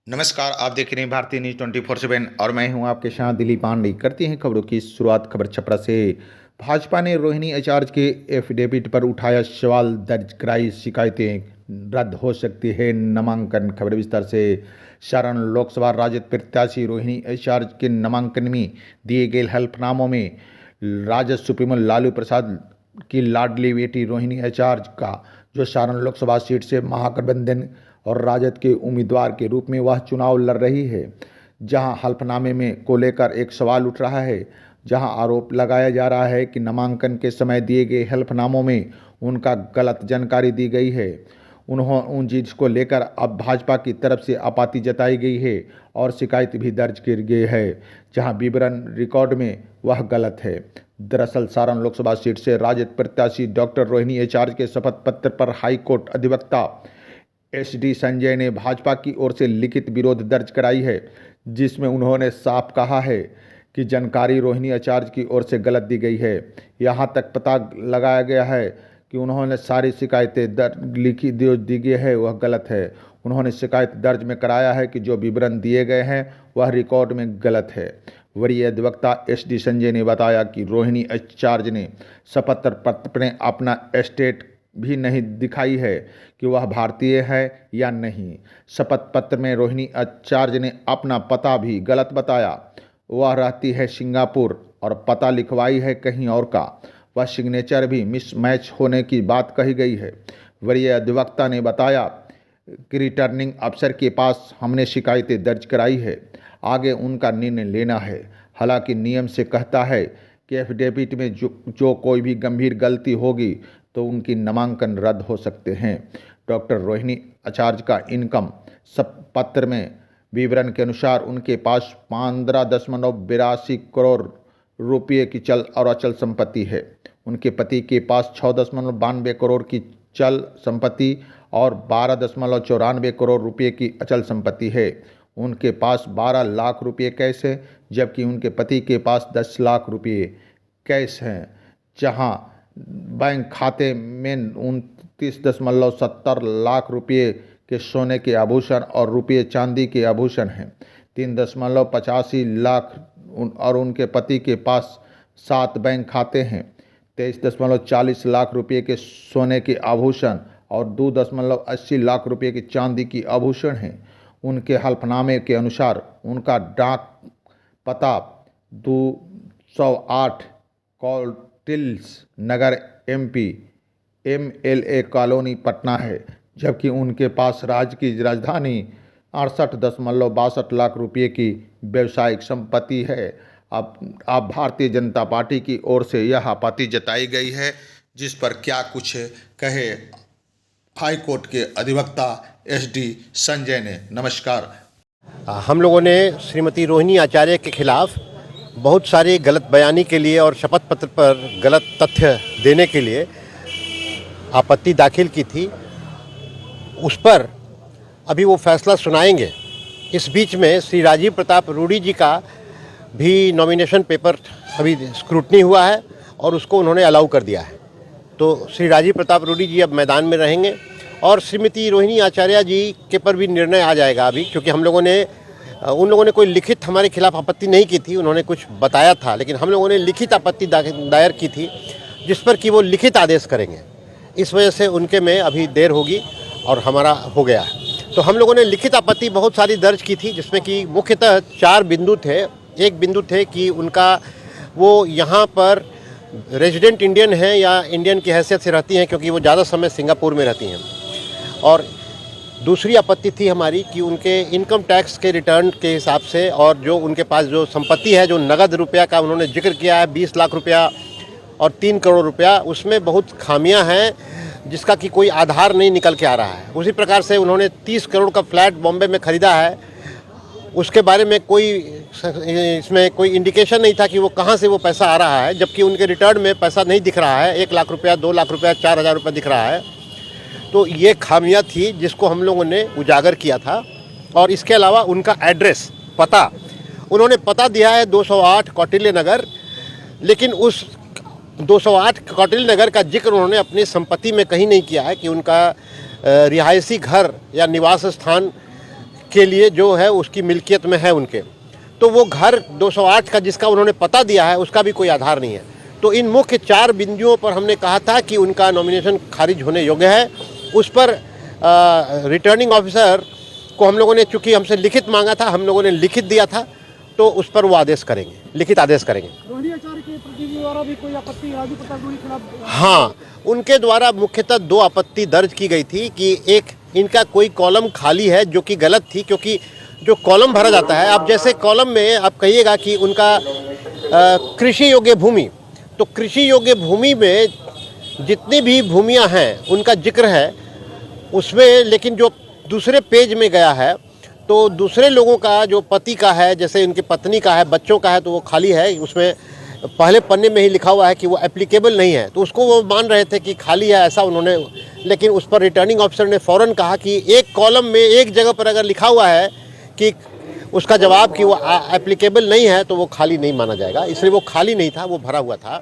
नमस्कार, आप देख रहे हैं भारतीय न्यूज़ 24/7 और मैं हूं आपके साथ दिलीप पांडे। करते हैं खबरों की शुरुआत। खबर छपरा से। भाजपा ने रोहिणी आचार्य के एफिडेविट पर उठाया सवाल, दर्ज कराई शिकायतें, रद्द हो सकती है नामांकन। खबर विस्तार से। सारण लोकसभा राजद प्रत्याशी रोहिणी आचार्य के नामांकन में दिए गए हल्फनामों में राजद सुप्रीमो लालू प्रसाद की लाडली बेटी रोहिणी आचार्य का, जो सारण लोकसभा सीट से महागठबंधन और राजद के उम्मीदवार के रूप में वह चुनाव लड़ रही है, जहां हल्फनामे में को लेकर एक सवाल उठ रहा है, जहां आरोप लगाया जा रहा है कि नामांकन के समय दिए गए हल्फनामों में उनका गलत जानकारी दी गई है। उन चीज़ को लेकर अब भाजपा की तरफ से आपत्ति जताई गई है और शिकायत भी दर्ज की गई है, जहां विवरण रिकॉर्ड में वह गलत है। दरअसल सारण लोकसभा सीट से राजद प्रत्याशी डॉक्टर रोहिणी आचार्य के शपथ पत्र पर हाईकोर्ट अधिवक्ता SD संजय ने भाजपा की ओर से लिखित विरोध दर्ज कराई है, जिसमें उन्होंने साफ कहा है कि जानकारी रोहिणी आचार्य की ओर से गलत दी गई है। यहां तक पता लगाया गया है कि उन्होंने सारी शिकायतें लिखी दी गई है वह गलत है। उन्होंने शिकायत दर्ज में कराया है कि जो विवरण दिए गए हैं वह रिकॉर्ड में गलत है। वरीय अधिवक्ता SD संजय ने बताया कि रोहिणी आचार्य ने शपथ पत्र में अपना स्टेट भी नहीं दिखाई है कि वह भारतीय है या नहीं। शपथ पत्र में रोहिणी आचार्य ने अपना पता भी गलत बताया। वह रहती है सिंगापुर और पता लिखवाई है कहीं और का। वह सिग्नेचर भी मिसमैच होने की बात कही गई है। वरीय अधिवक्ता ने बताया कि रिटर्निंग अफसर के पास हमने शिकायतें दर्ज कराई है, आगे उनका निर्णय लेना है। हालांकि नियम से कहता है कि एफिडेविट में जो कोई भी गंभीर गलती होगी तो उनकी नामांकन रद्द हो सकते हैं। डॉक्टर रोहिणी आचार्य का इनकम पत्र में विवरण के अनुसार उनके पास 15.82 करोड़ रुपये की चल और अचल संपत्ति है। उनके पति के पास 6.92 करोड़ की चल संपत्ति और 12.94 करोड़ रुपये की अचल संपत्ति है। उनके पास 12 लाख रुपये कैश है, जबकि उनके पति के पास 10 लाख रुपये कैश हैं, जहां बैंक खाते में 29.70 लाख रुपये के सोने के आभूषण और रुपये चांदी के आभूषण हैं। 3.85 लाख और उनके पति के पास 7 बैंक खाते हैं। 23.40 लाख रुपये के सोने के आभूषण और 2.80 लाख रुपये के चांदी की आभूषण हैं। उनके हल्फनामे के अनुसार उनका डाक पता 208 कौटिल्य नगर MP MLA कॉलोनी पटना है, जबकि उनके पास राज्य की राजधानी 68.62 लाख रुपये की व्यवसायिक संपत्ति है। अब भारतीय जनता पार्टी की ओर से यह आपत्ति जताई गई है, जिस पर क्या कुछ कहे हाईकोर्ट के अधिवक्ता SD संजय ने। नमस्कार। हम लोगों ने श्रीमती रोहिणी आचार्य के खिलाफ बहुत सारी गलत बयानी के लिए और शपथ पत्र पर गलत तथ्य देने के लिए आपत्ति दाखिल की थी। उस पर अभी वो फैसला सुनाएंगे। इस बीच में श्री राजीव प्रताप रूडी जी का भी नॉमिनेशन पेपर अभी स्क्रूटनी हुआ है और उसको उन्होंने अलाउ कर दिया है। तो श्री राजीव प्रताप रूडी जी अब मैदान में रहेंगे और श्रीमती रोहिणी आचार्य जी के पर भी निर्णय आ जाएगा अभी, क्योंकि उन लोगों ने कोई लिखित हमारे खिलाफ आपत्ति नहीं की थी। उन्होंने कुछ बताया था, लेकिन हम लोगों ने लिखित आपत्ति दायर की थी, जिस पर कि वो लिखित आदेश करेंगे। इस वजह से उनके में अभी देर होगी और हमारा हो गया है। तो हम लोगों ने लिखित आपत्ति बहुत सारी दर्ज की थी, जिसमें कि मुख्यतः 4 बिंदु थे। एक बिंदु थे कि वो यहाँ पर रेजिडेंट इंडियन हैं या इंडियन की हैसियत से रहती हैं, क्योंकि वो ज़्यादा समय सिंगापुर में रहती हैं। और दूसरी आपत्ति थी हमारी कि उनके इनकम टैक्स के रिटर्न के हिसाब से और जो उनके पास जो संपत्ति है, जो नगद रुपया का उन्होंने जिक्र किया है 20 लाख रुपया और 3 करोड़ रुपया, उसमें बहुत खामियां हैं, जिसका कि कोई आधार नहीं निकल के आ रहा है। उसी प्रकार से उन्होंने 30 करोड़ का फ्लैट बॉम्बे में ख़रीदा है, उसके बारे में इसमें कोई इंडिकेशन नहीं था कि वो कहाँ से वो पैसा आ रहा है, जबकि उनके रिटर्न में पैसा नहीं दिख रहा है। 1 लाख रुपया, 2 लाख रुपया, 4,000 रुपया दिख रहा है। तो ये खामियां थी जिसको हम लोगों ने उजागर किया था। और इसके अलावा उनका एड्रेस, पता, उन्होंने पता दिया है 208 कौटिल्य नगर, लेकिन उस 208 कौटिल्य नगर का जिक्र उन्होंने अपनी संपत्ति में कहीं नहीं किया है कि उनका रिहायशी घर या निवास स्थान के लिए जो है उसकी मिल्कियत में है उनके, तो वो घर 208 का जिसका उन्होंने पता दिया है उसका भी कोई आधार नहीं है। तो इन मुख्य 4 बिंदुओं पर हमने कहा था कि उनका नॉमिनेशन खारिज होने योग्य है। उस पर रिटर्निंग ऑफिसर को हम लोगों ने, चूंकि हमसे लिखित मांगा था, हम लोगों ने लिखित दिया था, तो उस पर वो आदेश करेंगे, लिखित आदेश करेंगे। रोहिणी आचार्य के प्रतिनिधि द्वारा भी कोई आपत्ति राजू प्रताप रूड़ी के खिलाफ? हाँ, उनके द्वारा मुख्यतः 2 आपत्ति दर्ज की गई थी कि एक, इनका कोई कॉलम खाली है जो कि गलत थी, क्योंकि जो कॉलम भरा जाता है, अब जैसे कॉलम में आप कहिएगा कि उनका कृषि योग्य भूमि, तो कृषि योग्य भूमि में जितनी भी भूमियां हैं उनका जिक्र है उसमें, लेकिन जो दूसरे पेज में गया है तो दूसरे लोगों का, जो पति का है, जैसे उनकी पत्नी का है, बच्चों का है, तो वो खाली है। उसमें पहले पन्ने में ही लिखा हुआ है कि वो एप्लीकेबल नहीं है, तो उसको वो मान रहे थे कि खाली है, ऐसा उन्होंने, लेकिन उस पर रिटर्निंग ऑफिसर ने फ़ौरन कहा कि एक कॉलम में एक जगह पर अगर लिखा हुआ है कि उसका जवाब कि वो एप्लीकेबल नहीं है तो वो खाली नहीं माना जाएगा, इसलिए वो खाली नहीं था, वो भरा हुआ था।